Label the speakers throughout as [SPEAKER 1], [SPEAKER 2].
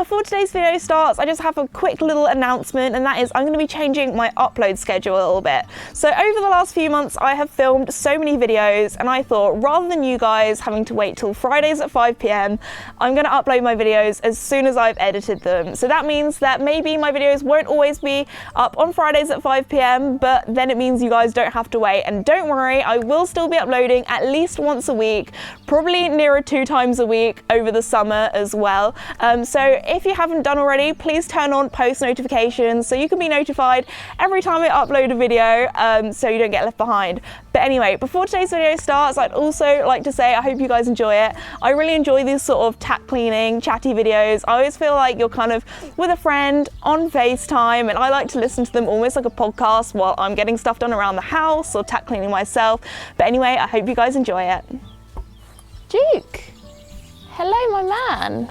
[SPEAKER 1] before today's video starts, I just have a quick little announcement, and that is I'm going to be changing my upload schedule a little bit. So over the last few months, I have filmed so many videos, and I thought rather than you guys having to wait till Fridays at 5 p.m, I'm going to upload my videos as soon as I've edited them. So that means that maybe my videos won't always be up on Fridays at 5 p.m, but then it means you guys don't have to wait. And don't worry, I will still be uploading at least once a week, probably nearer 2 times a week over the summer as well. So if you haven't done already, please turn on post notifications so you can be notified every time I upload a video, so you don't get left behind. But anyway, before today's video starts, I'd also like to say I hope you guys enjoy it. I really enjoy these sort of tack cleaning, chatty videos. I always feel like you're kind of with a friend on FaceTime, and I like to listen to them almost like a podcast while I'm getting stuff done around the house or tack cleaning myself. But anyway, I hope you guys enjoy it. Duke, hello my man.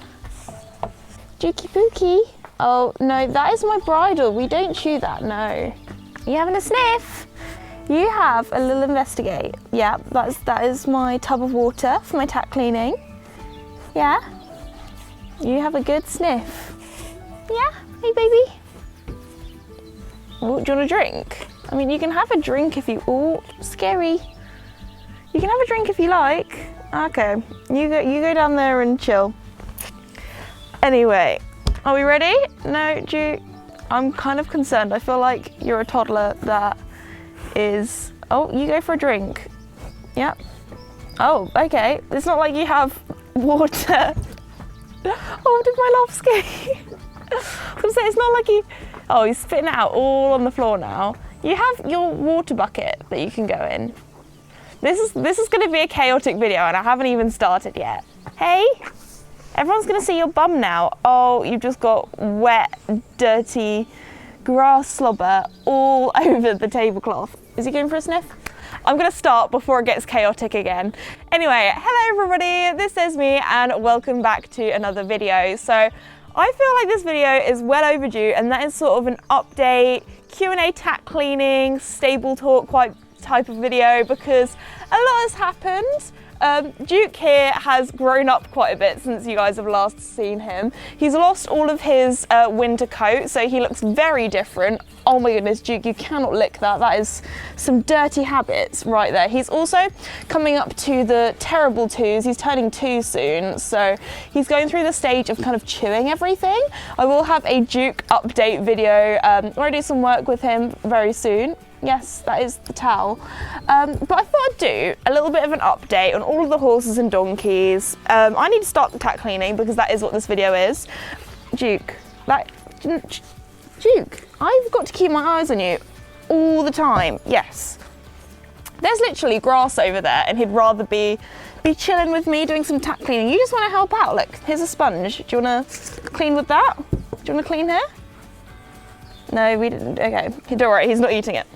[SPEAKER 1] Dukey Pookie. Oh no, that is my bridle. We don't chew that, no. You having a sniff? You have a little investigate. Yeah, that is my tub of water for my tack cleaning. Yeah? You have a good sniff. Yeah? Hey baby? Oh, do you want a drink? I mean, you can have a drink if you, oh, scary. You can have a drink if you like. Okay, you go down there and chill. Anyway, are we ready? No, Duke, I'm kind of concerned. I feel like you're a toddler that is, oh, you go for a drink. Yep. Oh, okay. It's not like you have water. Oh, did my love scare you? I was gonna say, it's not like you, oh, he's spitting it out all on the floor now. You have your water bucket that you can go in. This is gonna be a chaotic video, and I haven't even started yet. Hey? Everyone's gonna see your bum now. Oh, you've just got wet, dirty grass slobber all over the tablecloth. Is he going for a sniff? I'm gonna start before it gets chaotic again. Anyway, hello everybody, this is Esme, and welcome back to another video. So I feel like this video is well overdue, and that is sort of an update, Q&A tack cleaning, stable talk type of video, because a lot has happened. Duke here has grown up quite a bit since you guys have last seen him. He's lost all of his winter coat, so he looks very different. Oh my goodness, Duke, you cannot lick that. That is some dirty habits right there. He's also coming up to the terrible 2s. He's turning 2 soon, so he's going through the stage of kind of chewing everything. I will have a Duke update video where I do some work with him very soon. Yes, that is the towel. But I thought I'd do a little bit of an update on all of the horses and donkeys. I need to start the tack cleaning because that is what this video is. Duke, Duke, I've got to keep my eyes on you all the time. Yes. There's literally grass over there, and he'd rather be chilling with me doing some tack cleaning. You just want to help out. Look, here's a sponge. Do you want to clean with that? Do you want to clean here? No, we didn't. Okay, don't worry, he's not eating it.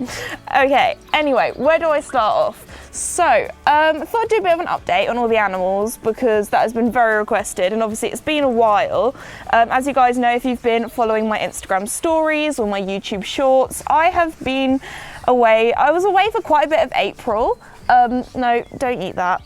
[SPEAKER 1] Okay, anyway, where do I start off? So, I thought I'd do a bit of an update on all the animals because that has been very requested, and obviously it's been a while. As you guys know, if you've been following my Instagram stories or my YouTube shorts, I have been away. I was away for quite a bit of April. No, don't eat that.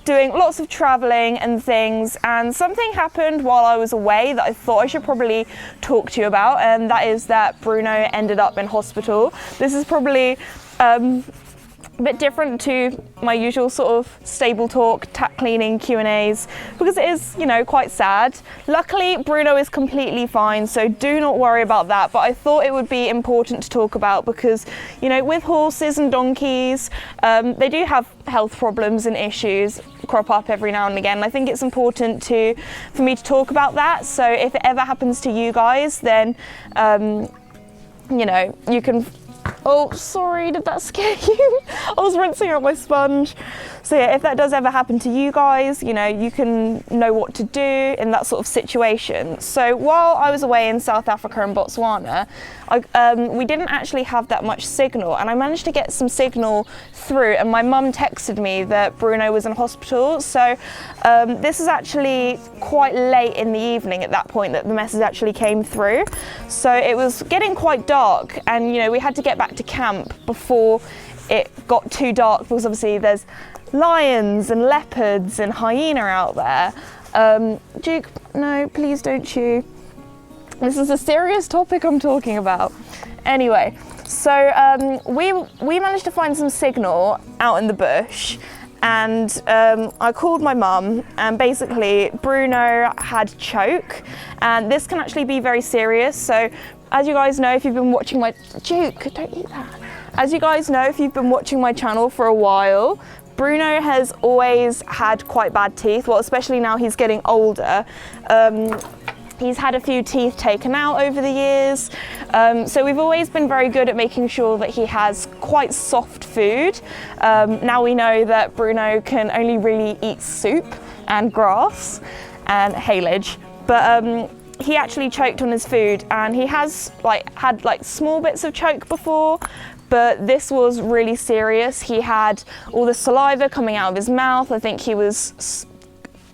[SPEAKER 1] Doing lots of traveling and things, and something happened while I was away that I thought I should probably talk to you about, and that is that Bruno ended up in hospital. This is probably a bit different to my usual sort of stable talk, tack cleaning, Q&As, because it is, you know, quite sad. Luckily, Bruno is completely fine, so do not worry about that, but I thought it would be important to talk about because, you know, with horses and donkeys, they do have health problems and issues crop up every now and again. I think it's important for me to talk about that, so if it ever happens to you guys, then, you know, you can... Oh, sorry, did that scare you? I was rinsing out my sponge. So yeah, if that does ever happen to you guys, you know, you can know what to do in that sort of situation. So while I was away in South Africa and Botswana, we didn't actually have that much signal, and I managed to get some signal through, and my mum texted me that Bruno was in hospital. So this is actually quite late in the evening at that point that the message actually came through. So it was getting quite dark, and you know, we had to get back to camp before it got too dark because obviously there's lions and leopards and hyena out there. Duke, no, please don't chew. This is a serious topic I'm talking about. Anyway, so we managed to find some signal out in the bush, and I called my mum, and basically Bruno had choke, and this can actually be very serious. So as you guys know, if you've been watching my Duke, don't eat that. As you guys know, if you've been watching my channel for a while, Bruno has always had quite bad teeth. Well, especially now he's getting older. He's had a few teeth taken out over the years. So we've always been very good at making sure that he has quite soft food. Now we know that Bruno can only really eat soup and grass and haylage, but he actually choked on his food, and he has had small bits of choke before, but this was really serious. He had all the saliva coming out of his mouth. I think he was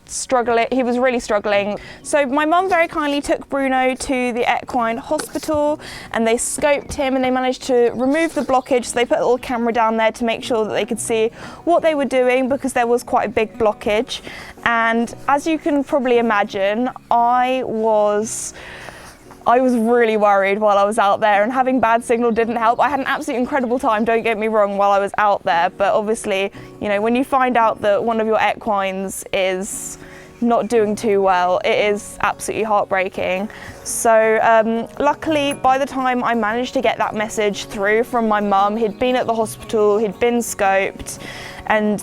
[SPEAKER 1] struggling. He was really struggling. So my mum very kindly took Bruno to the equine hospital, and they scoped him, and they managed to remove the blockage. So they put a little camera down there to make sure that they could see what they were doing, because there was quite a big blockage. And as you can probably imagine, I was really worried while I was out there, and having bad signal didn't help. I had an absolutely incredible time, don't get me wrong, while I was out there, but obviously, you know, when you find out that one of your equines is not doing too well, it is absolutely heartbreaking. So luckily, by the time I managed to get that message through from my mum, he'd been at the hospital, he'd been scoped, and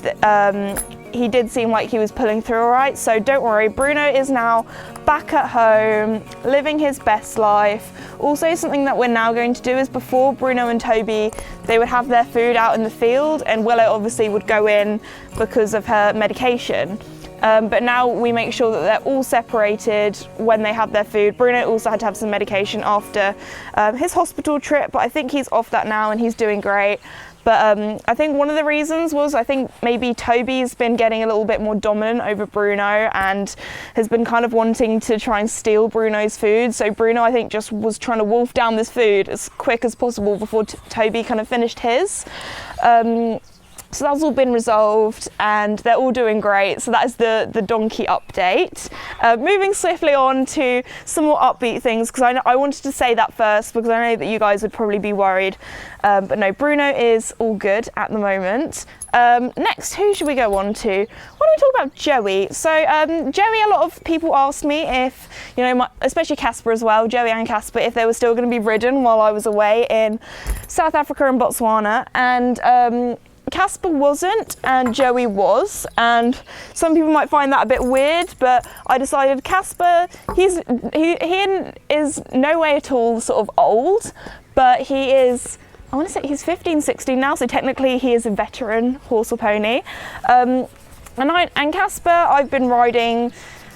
[SPEAKER 1] he did seem like he was pulling through all right. So don't worry, Bruno is now back at home, living his best life. Also, something that we're now going to do is, before Bruno and Toby, they would have their food out in the field, and Willow obviously would go in because of her medication. But now we make sure that they're all separated when they have their food. Bruno also had to have some medication after his hospital trip, but I think he's off that now and he's doing great. But I think one of the reasons was, I think maybe Toby's been getting a little bit more dominant over Bruno and has been kind of wanting to try and steal Bruno's food. So Bruno, I think, just was trying to wolf down this food as quick as possible before Toby kind of finished his. So that's all been resolved, and they're all doing great. So that is the donkey update. Moving swiftly on to some more upbeat things, because I wanted to say that first, because I know that you guys would probably be worried. But no, Bruno is all good at the moment. Next, who should we go on to? Why don't we talk about Joey? So Joey, a lot of people asked me if, you know, especially Casper as well, Joey and Casper, if they were still going to be ridden while I was away in South Africa and Botswana. And Casper wasn't, and Joey was, and some people might find that a bit weird, but I decided Casper, he is no way at all sort of old, but he is, I want to say he's 15, 16 now, so technically he is a veteran horse or pony. And Casper, I've been riding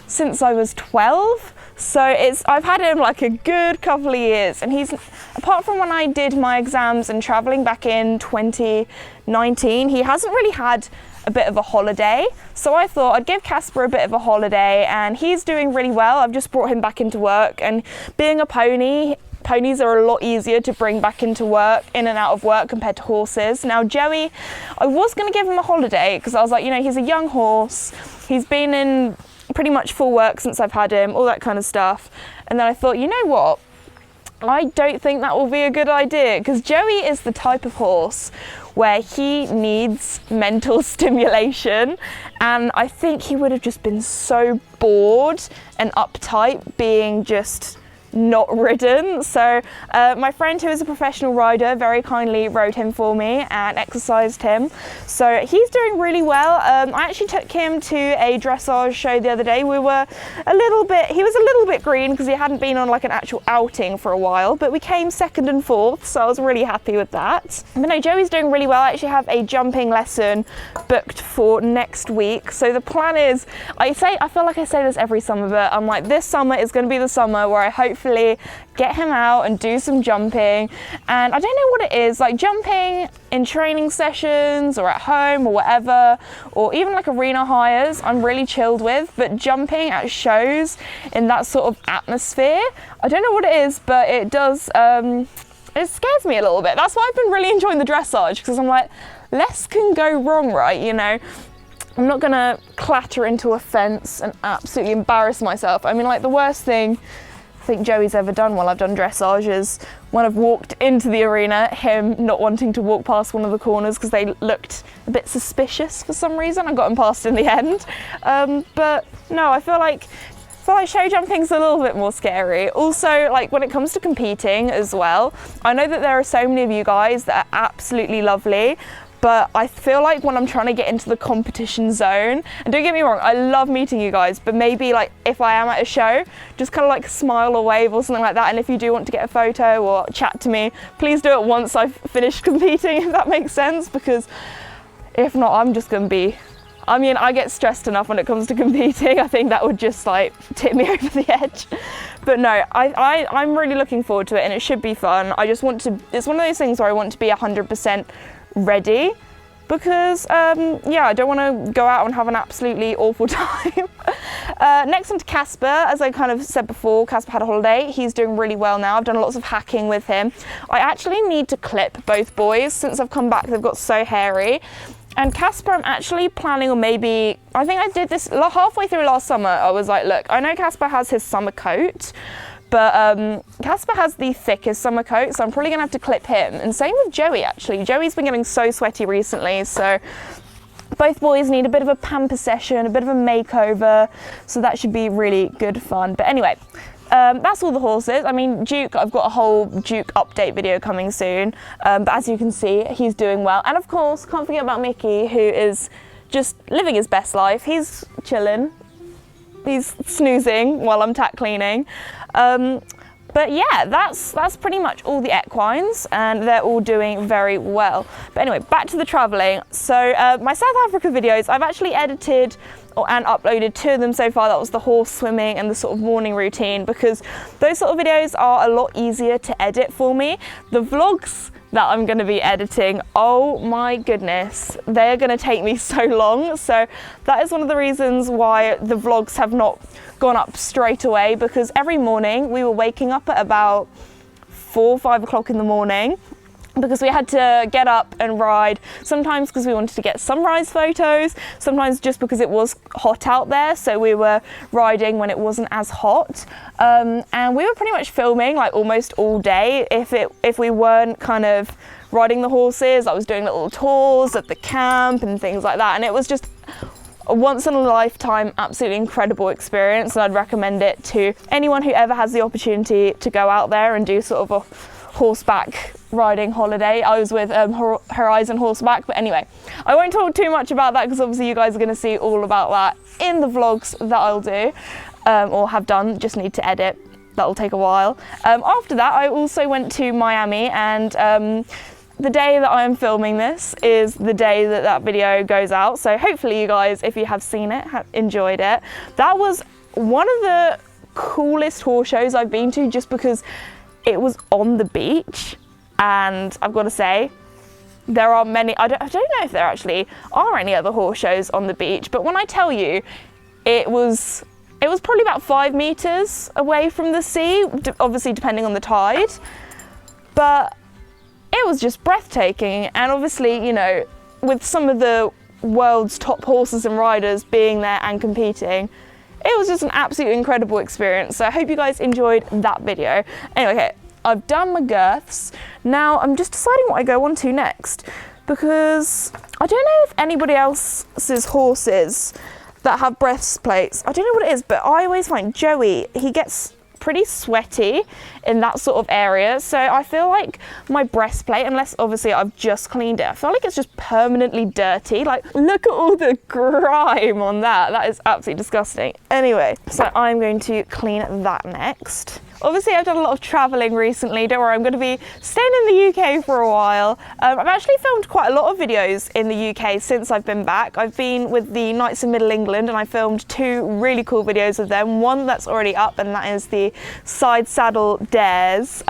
[SPEAKER 1] since I was 12. So I've had him like a good couple of years, and he's, apart from when I did my exams and traveling back in 2019, he hasn't really had a bit of a holiday. So I thought I'd give Casper a bit of a holiday, and he's doing really well. I've just brought him back into work, and being a pony, ponies are a lot easier to bring back into work, in and out of work, compared to horses. Now Joey, I was going to give him a holiday because I was like, you know, he's a young horse. He's been in pretty much full work since I've had him, all that kind of stuff. And then I thought, you know what? I don't think that will be a good idea, because Joey is the type of horse where he needs mental stimulation, and I think he would have just been so bored and uptight being just not ridden. So my friend, who is a professional rider, very kindly rode him for me and exercised him. So he's doing really well. I actually took him to a dressage show the other day. He was a little bit green because he hadn't been on like an actual outing for a while, but we came second and fourth, so I was really happy with that. But no, Joey's doing really well. I actually have a jumping lesson booked for next week. So the plan is, I feel like I say this every summer, but I'm like, this summer is going to be the summer where I hopefully get him out and do some jumping. And I don't know what it is, like jumping in training sessions or at home or whatever, or even like arena hires, I'm really chilled with, but jumping at shows in that sort of atmosphere, I don't know what it is, but it does, it scares me a little bit. That's why I've been really enjoying the dressage, because I'm like, less can go wrong, right, you know? I'm not gonna clatter into a fence and absolutely embarrass myself. I mean, like, the worst thing I think Joey's ever done while I've done dressage is when I've walked into the arena, him not wanting to walk past one of the corners because they looked a bit suspicious for some reason. I got him past in the end. But no, I feel like show jumping's a little bit more scary. Also, like, when it comes to competing as well, I know that there are so many of you guys that are absolutely lovely, but I feel like when I'm trying to get into the competition zone, and don't get me wrong, I love meeting you guys, but maybe, like, if I am at a show, just kind of like smile or wave or something like that. And if you do want to get a photo or chat to me, please do it once I've finished competing, if that makes sense, because if not, I'm just gonna be, I mean, I get stressed enough when it comes to competing. I think that would just, like, tip me over the edge. But no, I'm really looking forward to it, and it should be fun. I just want to, it's one of those things where I want to be 100% ready, because yeah, I don't want to go out and have an absolutely awful time. Next on to Casper. As I kind of said before, Casper had a holiday. He's doing really well now. I've done lots of hacking with him. I actually need to clip both boys. Since I've come back, they've got so hairy. And Casper, I'm actually planning on maybe, I think I did this halfway through last summer. I was like, look, I know Casper has his summer coat, but Casper has the thickest summer coat, so I'm probably gonna have to clip him. And same with Joey, actually. Joey's been getting so sweaty recently, so both boys need a bit of a pamper session, a bit of a makeover, so that should be really good fun. But anyway, that's all the horses. I mean, Duke, I've got a whole Duke update video coming soon, but as you can see, he's doing well. And of course, can't forget about Mickey, who is just living his best life. He's chilling. He's snoozing while I'm tack cleaning. But yeah, that's pretty much all the equines, and they're all doing very well. But anyway, back to the traveling. So my South Africa videos, I've actually edited and uploaded 2 of them so far. That was the horse swimming and the sort of morning routine, because those sort of videos are a lot easier to edit for me. The vlogs that I'm going to be editing, oh my goodness, they're going to take me so long. So that is one of the reasons why the vlogs have not gone up straight away, because every morning we were waking up at about 4 or 5 o'clock in the morning, because we had to get up and ride, sometimes because we wanted to get sunrise photos, sometimes just because it was hot out there, so we were riding when it wasn't as hot, and we were pretty much filming like almost all day. If we weren't kind of riding the horses, I was doing little tours at the camp and things like that, and it was just a once in a lifetime, absolutely incredible experience, and I'd recommend it to anyone who ever has the opportunity to go out there and do sort of a horseback riding holiday. I was with Horizon Horseback, but anyway, I won't talk too much about that, because obviously you guys are going to see all about that in the vlogs that I'll do, or have done, just need to edit. That'll take a while. After that, I also went to Miami, and the day that I am filming this is the day that that video goes out, so hopefully you guys, if you have seen it, have enjoyed it. That was one of the coolest horse shows I've been to, just because it was on the beach, and I've got to say, there are many, I don't know if there actually are any other horse shows on the beach, but when I tell you, it was probably about 5 meters away from the sea, obviously depending on the tide, but it was just breathtaking. And obviously, you know, with some of the world's top horses and riders being there and competing, it was just an absolutely incredible experience. So I hope you guys enjoyed that video. Anyway, okay, I've done my girths. Now I'm just deciding what I go on to next, because I don't know if anybody else's horses that have breastplates, I don't know what it is, but I always find Joey, he gets pretty sweaty in that sort of area, so I feel like my breastplate, unless obviously I've just cleaned it, I feel like it's just permanently dirty. Like, look at all the grime on that. That is absolutely disgusting. Anyway, so I'm going to clean that next. Obviously, I've done a lot of traveling recently. Don't worry, I'm going to be staying in the UK for a while. I've actually filmed quite a lot of videos in the UK since I've been back. I've been with the Knights of Middle England, and I filmed 2 really cool videos of them. One that's already up, and that is the side saddle dares.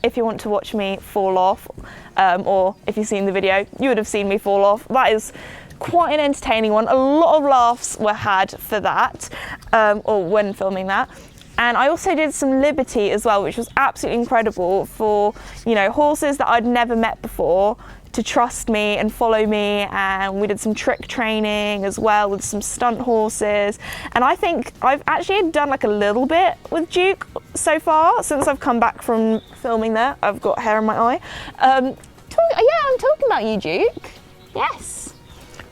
[SPEAKER 1] If you want to watch me fall off, or if you've seen the video, you would have seen me fall off. That is quite an entertaining one. A lot of laughs were had for that, or when filming that. And I also did some Liberty as well, which was absolutely incredible for, you know, horses that I'd never met before, to trust me and follow me, and we did some trick training as well with some stunt horses. And I think I've actually done like a little bit with Duke so far since I've come back from filming there. I've got hair in my eye. Yeah, I'm talking about you, Duke. Yes.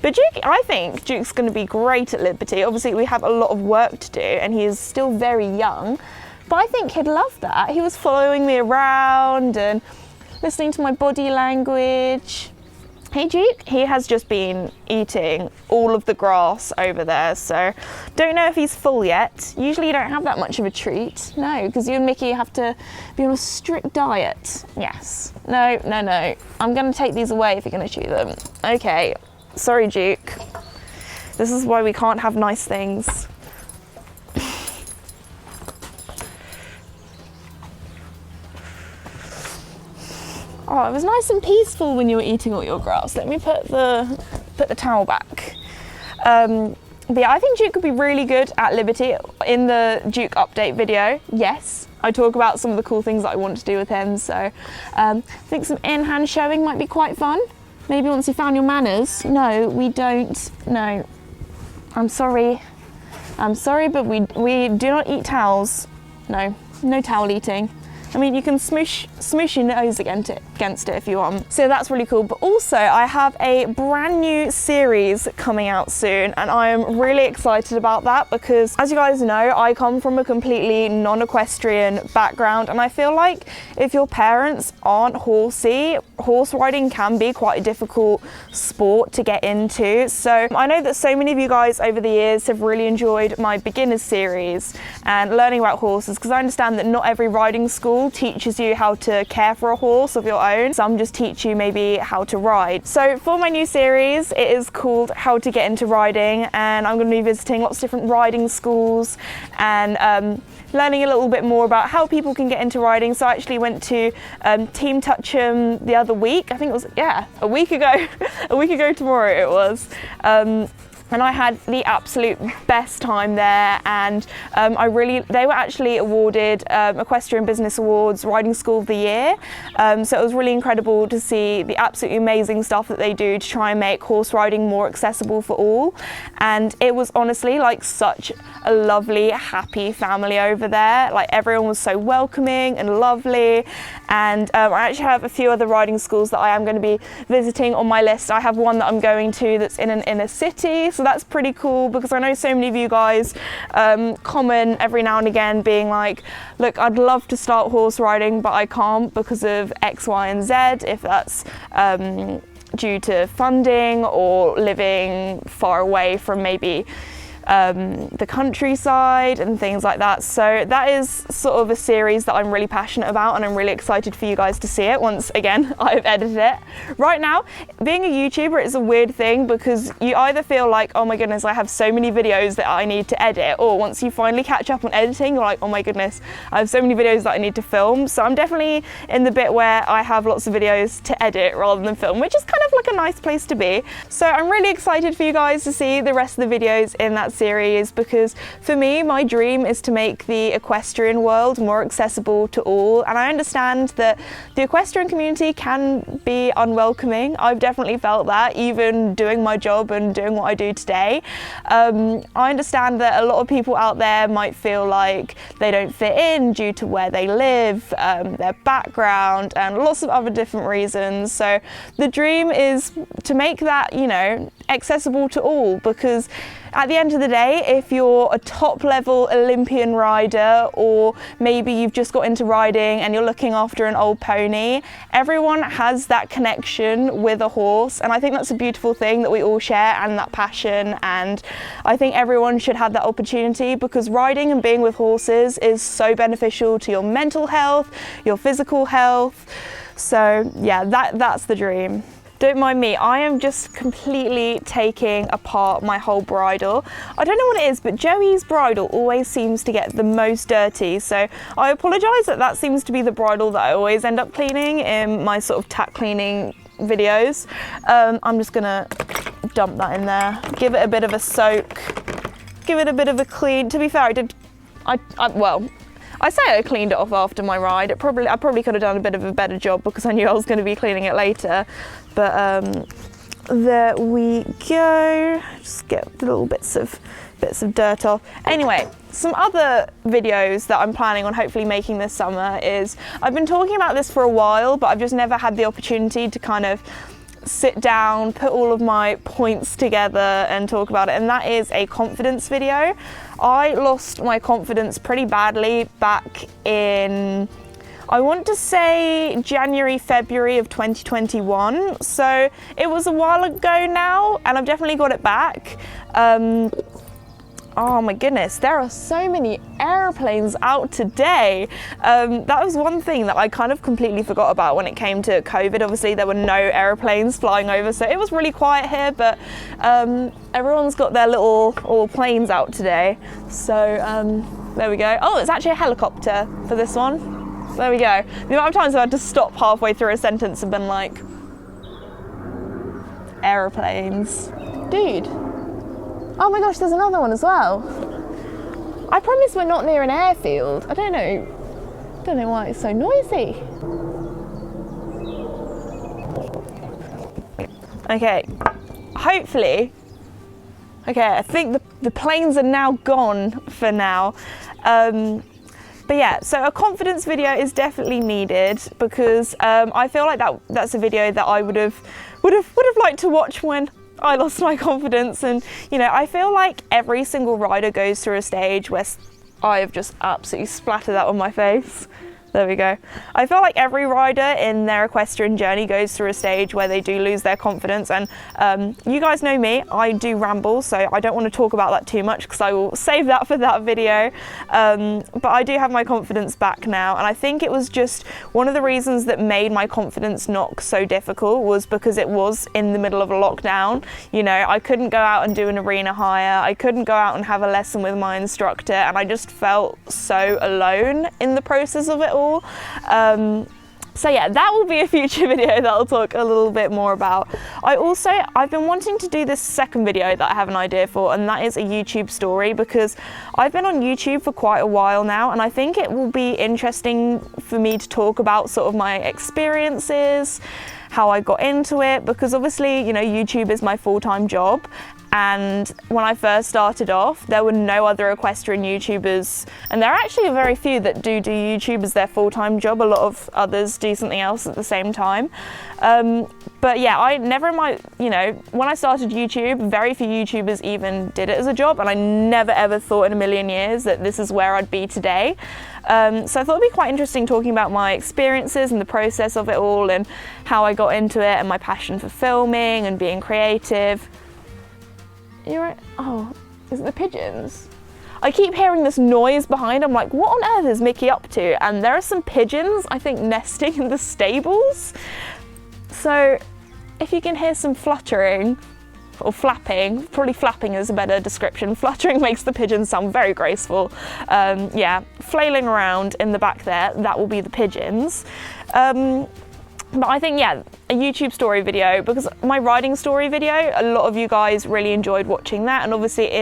[SPEAKER 1] But Duke, I think Duke's going to be great at Liberty. Obviously, we have a lot of work to do, and he is still very young. But I think he'd love that. He was following me around and listening to my body language. Hey Duke, he has just been eating all of the grass over there, so don't know if he's full yet. Usually you don't have that much of a treat. No, because you and Mickey have to be on a strict diet. Yes. No. I'm going to take these away if you're going to chew them. Okay. Sorry, Duke. This is why we can't have nice things. Oh, it was nice and peaceful when you were eating all your grass. Let me put the towel back. But yeah, I think Duke could be really good at Liberty. In the Duke update video, yes, I talk about some of the cool things that I want to do with him. So I think some in-hand showing might be quite fun. Maybe once you found your manners. No, we don't. No, I'm sorry, but we do not eat towels. No towel eating. I mean, you can smoosh your nose against it if you want. So that's really cool. But also, I have a brand new series coming out soon, and I am really excited about that because, as you guys know, I come from a completely non-equestrian background, and I feel like if your parents aren't horsey, horse riding can be quite a difficult sport to get into. So I know that so many of you guys over the years have really enjoyed my beginners series and learning about horses, because I understand that not every riding school teaches you how to care for a horse of your own. Some just teach you maybe how to ride. So for my new series, it is called How to Get Into Riding, and I'm going to be visiting lots of different riding schools and learning a little bit more about how people can get into riding. So I actually went to Team Touch'em the other week. I think it was, yeah, a week ago. A week ago tomorrow it was. And I had the absolute best time there, and they were actually awarded Equestrian Business Awards Riding School of the Year. So it was really incredible to see the absolutely amazing stuff that they do to try and make horse riding more accessible for all. And it was honestly like such a lovely, happy family over there. Like everyone was so welcoming and lovely. And I actually have a few other riding schools that I am going to be visiting on my list. I have one that I'm going to that's in an inner city. So that's pretty cool, because I know so many of you guys comment every now and again being like, look, I'd love to start horse riding, but I can't because of X, Y, and Z, if that's due to funding or living far away from maybe the countryside and things like that. So that is sort of a series that I'm really passionate about, and I'm really excited for you guys to see it once again I've edited it. Right now, being a YouTuber is a weird thing, because you either feel like, oh my goodness, I have so many videos that I need to edit, or once you finally catch up on editing, you're like, oh my goodness, I have so many videos that I need to film. So I'm definitely in the bit where I have lots of videos to edit rather than film, which is kind of like a nice place to be. So I'm really excited for you guys to see the rest of the videos in that series, because for me, my dream is to make the equestrian world more accessible to all. And I understand that the equestrian community can be unwelcoming. I've definitely felt that, even doing my job and doing what I do today. I understand that a lot of people out there might feel like they don't fit in due to where they live, their background, and lots of other different reasons. So the dream is to make that, you know, accessible to all, because at the end of the day, if you're a top level Olympian rider, or maybe you've just got into riding and you're looking after an old pony, everyone has that connection with a horse. And I think that's a beautiful thing that we all share, and that passion. And I think everyone should have that opportunity, because riding and being with horses is so beneficial to your mental health, your physical health. So yeah, that's the dream. Don't mind me, I am just completely taking apart my whole bridle. I don't know what it is, but Joey's bridle always seems to get the most dirty, so I apologise that seems to be the bridle that I always end up cleaning in my sort of tack cleaning videos. I'm just gonna dump that in there, give it a bit of a soak, give it a bit of a clean. To be fair, I say I cleaned it off after my ride. I probably could have done a bit of a better job because I knew I was going to be cleaning it later. But there we go. Just get the little bits of dirt off. Anyway, some other videos that I'm planning on hopefully making this summer is, I've been talking about this for a while, but I've just never had the opportunity to kind of sit down, put all of my points together and talk about it, and that is a confidence video. I lost my confidence pretty badly back in, I want to say January, February of 2021. So it was a while ago now, and I've definitely got it back. Oh my goodness, there are so many airplanes out today. That was one thing that I kind of completely forgot about when it came to COVID. Obviously there were no airplanes flying over, so it was really quiet here, but everyone's got their little planes out today. So there we go. Oh, it's actually a helicopter for this one. There we go. The amount of times I've had to stop halfway through a sentence and been like, aeroplanes. Dude. Oh my gosh, there's another one as well. I promise we're not near an airfield. I don't know why it's so noisy. Okay, hopefully. Okay, I think the planes are now gone for now. But yeah, so a confidence video is definitely needed because I feel like that's a video that I would have liked to watch when I lost my confidence. And you know, I feel like every single rider goes through a stage where I have just absolutely splattered that on my face. There we go. I feel like every rider in their equestrian journey goes through a stage where they do lose their confidence, and you guys know me, I do ramble, so I don't want to talk about that too much because I will save that for that video. But I do have my confidence back now, and I think it was just one of the reasons that made my confidence not so difficult was because it was in the middle of a lockdown. You know, I couldn't go out and do an arena hire, I couldn't go out and have a lesson with my instructor, and I just felt so alone in the process of it all. So yeah, that will be a future video that I'll talk a little bit more about. I've been wanting to do this second video that I have an idea for, and that is a YouTube story, because I've been on YouTube for quite a while now, and I think it will be interesting for me to talk about sort of my experiences, how I got into it, because obviously, you know, YouTube is my full-time job. And when I first started off, there were no other equestrian YouTubers, and there are actually very few that do YouTube as their full-time job. A lot of others do something else at the same time. But yeah, I never in my, you know, when I started YouTube, very few YouTubers even did it as a job, and I never ever thought in a million years that this is where I'd be today. So I thought it'd be quite interesting talking about my experiences and the process of it all, and how I got into it, and my passion for filming and being creative. You're right. Oh, is it the pigeons? I keep hearing this noise behind. I'm like, what on earth is Mickey up to? And there are some pigeons, I think, nesting in the stables. So if you can hear some fluttering or flapping, probably flapping is a better description. Fluttering makes the pigeons sound very graceful. Yeah, flailing around in the back there, that will be the pigeons. But I think, yeah, a YouTube story video, because my riding story video, a lot of you guys really enjoyed watching that, and obviously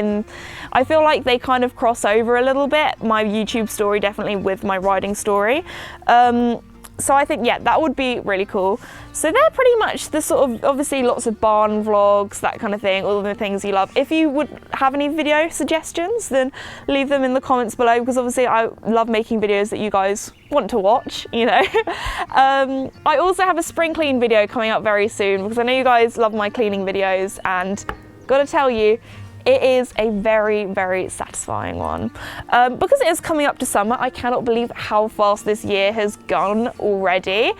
[SPEAKER 1] I feel like they kind of cross over a little bit, my YouTube story definitely with my riding story. So I think, yeah, that would be really cool. So they're pretty much the sort of, obviously lots of barn vlogs, that kind of thing, all of the things you love. If you would have any video suggestions, then leave them in the comments below, because obviously I love making videos that you guys want to watch, you know. I also have a spring clean video coming up very soon, because I know you guys love my cleaning videos, and gotta tell you, it is a very, very satisfying one. Because it is coming up to summer, I cannot believe how fast this year has gone already.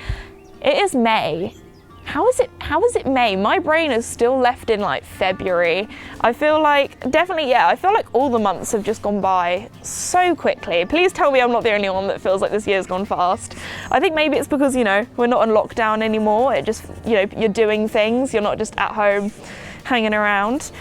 [SPEAKER 1] It is May. How is it May? My brain is still left in like February. I feel like, definitely, yeah, I feel like all the months have just gone by so quickly. Please tell me I'm not the only one that feels like this year's gone fast. I think maybe it's because, you know, we're not on lockdown anymore. It just, you know, you're doing things, you're not just at home hanging around.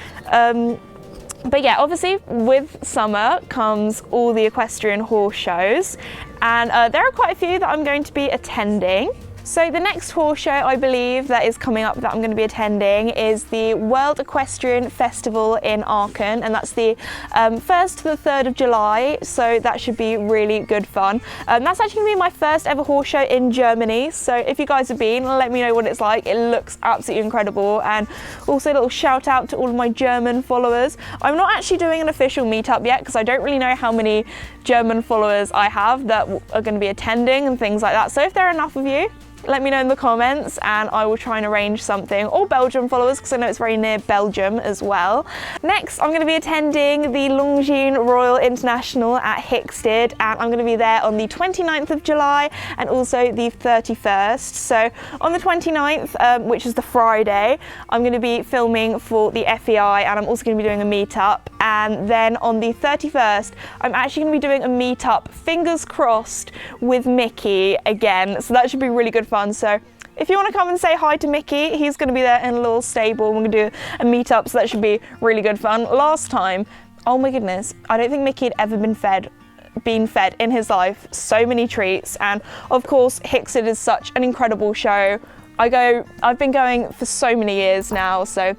[SPEAKER 1] But yeah, obviously with summer comes all the equestrian horse shows, and there are quite a few that I'm going to be attending. So the next horse show I believe that is coming up that I'm going to be attending is the World Equestrian Festival in Aachen, and that's the 1st to the 3rd of July, so that should be really good fun. That's actually going to be my first ever horse show in Germany, so if you guys have been, let me know what it's like. It looks absolutely incredible, and also a little shout out to all of my German followers. I'm not actually doing an official meetup yet because I don't really know how many German followers I have that are going to be attending and things like that, so if there are enough of you, let me know in the comments and I will try and arrange something. Or Belgium followers, because I know it's very near Belgium as well. Next, I'm going to be attending the Longines Royal International at Hickstead, and I'm going to be there on the 29th of July and also the 31st. So on the 29th, which is the Friday, I'm going to be filming for the FEI, and I'm also going to be doing a meetup. And then on the 31st, I'm actually going to be doing a meetup, fingers crossed, with Mickey again. So that should be really good fun. So if you want to come and say hi to Mickey, he's going to be there in a little stable. We're going to do a meetup, so that should be really good fun. Last time, oh my goodness, I don't think Mickey had ever been fed in his life so many treats. And of course, Hickstead is such an incredible show. I've been going for so many years now, so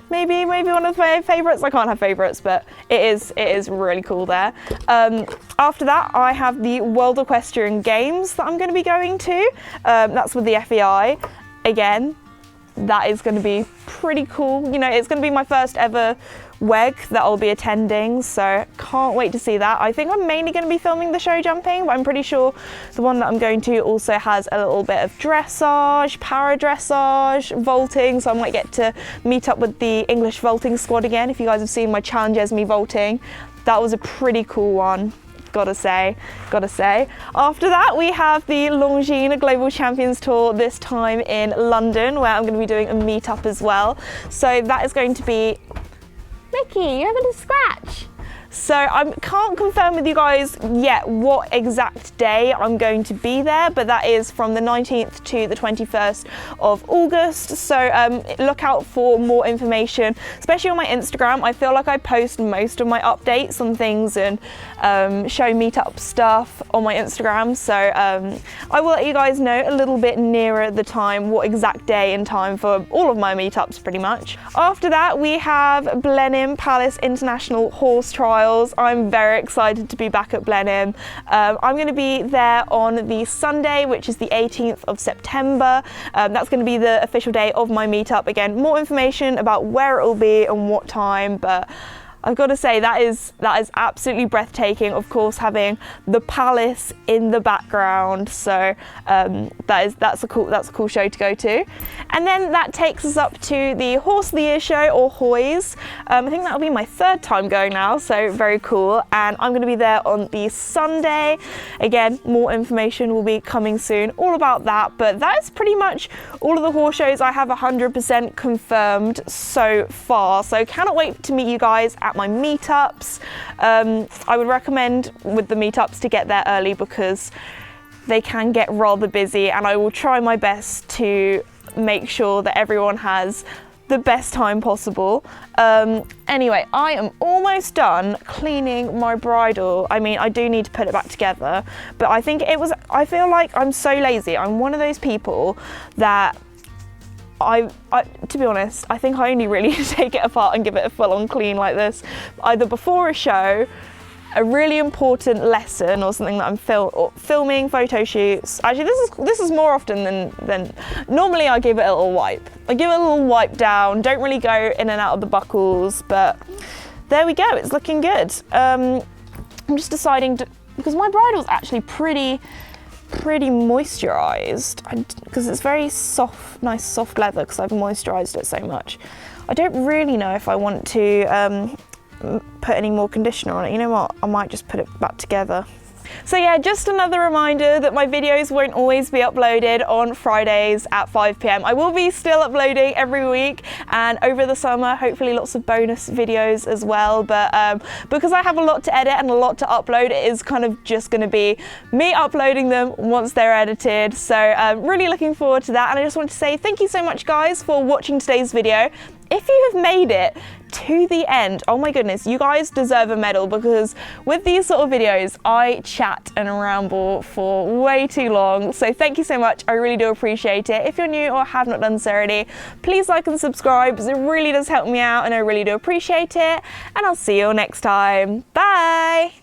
[SPEAKER 1] maybe one of my favourites. I can't have favourites, but it is really cool there. After that, I have the World Equestrian Games that I'm going to be going to. That's with the FEI. Again, that is going to be pretty cool. You know, it's going to be my first ever WEG that I'll be attending, so can't wait to see that. I think I'm mainly going to be filming the show jumping, but I'm pretty sure the one that I'm going to also has a little bit of dressage, para dressage, vaulting, so I might get to meet up with the English vaulting squad again. If you guys have seen my challenge Esme vaulting, that was a pretty cool one. Gotta say. After that, we have the Longines Global Champions Tour, this time in London, where I'm going to be doing a meetup as well. So that is going to be... Mickey, you're having a scratch. So I can't confirm with you guys yet what exact day I'm going to be there, but that is from the 19th to the 21st of August. So look out for more information, especially on my Instagram. I feel like I post most of my updates on things and show meetup stuff on my Instagram. So I will let you guys know a little bit nearer the time, what exact day and time for all of my meetups pretty much. After that, we have Blenheim Palace International Horse Trial. I'm very excited to be back at Blenheim. I'm going to be there on the Sunday, which is the 18th of September. That's going to be the official day of my meetup. Again, more information about where it will be and what time, but I've got to say that is absolutely breathtaking. Of course, having the palace in the background, so that's a cool show to go to. And then that takes us up to the Horse of the Year show, or HOYS. I think that'll be my 3rd time going now, so very cool. And I'm going to be there on the Sunday. Again, more information will be coming soon all about that. But that is pretty much all of the horse shows I have 100% confirmed so far. So cannot wait to meet you guys at my meetups. I would recommend with the meetups to get there early because they can get rather busy, and I will try my best to make sure that everyone has the best time possible. Anyway, I am almost done cleaning my bridle. I mean, I do need to put it back together, but I feel like I'm so lazy. I'm one of those people that to be honest, I think I only really take it apart and give it a full-on clean like this, either before a show, a really important lesson, or something that I'm filming, photo shoots. Actually, this is more often than normally. I give it a little wipe. I give it a little wipe down. Don't really go in and out of the buckles, but there we go. It's looking good. I'm just deciding because my bridle's actually pretty moisturized, because it's very soft, nice soft leather, because I've moisturized it so much. I don't really know if I want to put any more conditioner on it. You know what, I might just put it back together. So yeah, just another reminder that my videos won't always be uploaded on Fridays at 5 PM. I will be still uploading every week, and over the summer, hopefully lots of bonus videos as well. But because I have a lot to edit and a lot to upload, it is kind of just going to be me uploading them once they're edited. So really looking forward to that. And I just want to say thank you so much, guys, for watching today's video. If you have made it to the end. Oh my goodness, you guys deserve a medal, because with these sort of videos, I chat and ramble for way too long. So thank you so much. I really do appreciate it. If you're new or have not done so already, please like and subscribe, because it really does help me out and I really do appreciate it. And I'll see you all next time. Bye.